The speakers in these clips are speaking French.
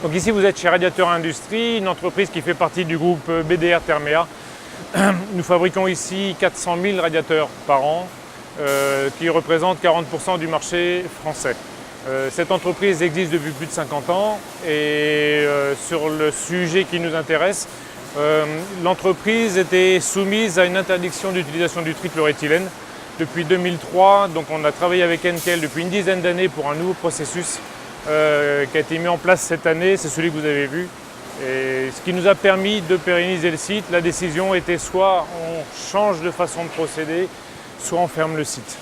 Donc ici vous êtes chez Radiateur Industrie, une entreprise qui fait partie du groupe BDR Therméa. Nous fabriquons ici 400 000 radiateurs par an, qui représentent 40% du marché français. Cette entreprise existe depuis plus de 50 ans et sur le sujet qui nous intéresse, l'entreprise était soumise à une interdiction d'utilisation du trichloroéthylène depuis 2003. Donc on a travaillé avec Henkel depuis une dizaine d'années pour un nouveau processus qui a été mis en place cette année, c'est celui que vous avez vu. Et ce qui nous a permis de pérenniser le site. La décision était soit on change de façon de procéder, soit on ferme le site.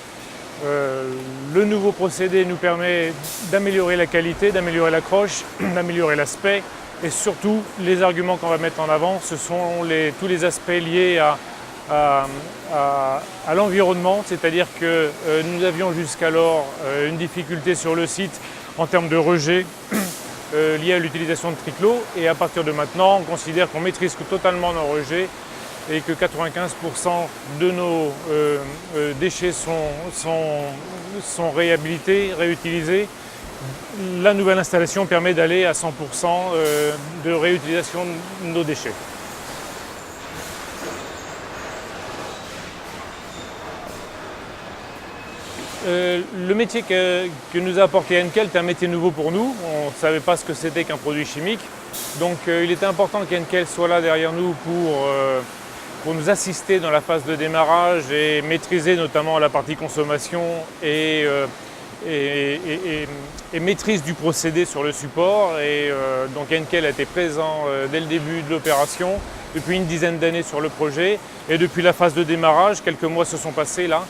Le nouveau procédé nous permet d'améliorer la qualité, d'améliorer l'accroche, d'améliorer l'aspect et surtout les arguments qu'on va mettre en avant, ce sont tous les aspects liés à l'environnement, c'est-à-dire que nous avions jusqu'alors une difficulté sur le site en termes de rejet lié à l'utilisation de triclo et à partir de maintenant on considère qu'on maîtrise totalement nos rejets et que 95% de nos déchets sont réhabilités, réutilisés. La nouvelle installation permet d'aller à 100% de réutilisation de nos déchets. Le métier que nous a apporté Henkel est un métier nouveau pour nous. On ne savait pas ce que c'était qu'un produit chimique. Donc il était important qu'Henkel soit là derrière nous pour nous assister dans la phase de démarrage et maîtriser notamment la partie consommation et maîtrise du procédé sur le support. Donc Henkel a été présent dès le début de l'opération, depuis une dizaine d'années sur le projet. Et depuis la phase de démarrage, quelques mois se sont passés là,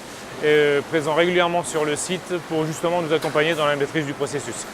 présent régulièrement sur le site pour justement nous accompagner dans la maîtrise du processus.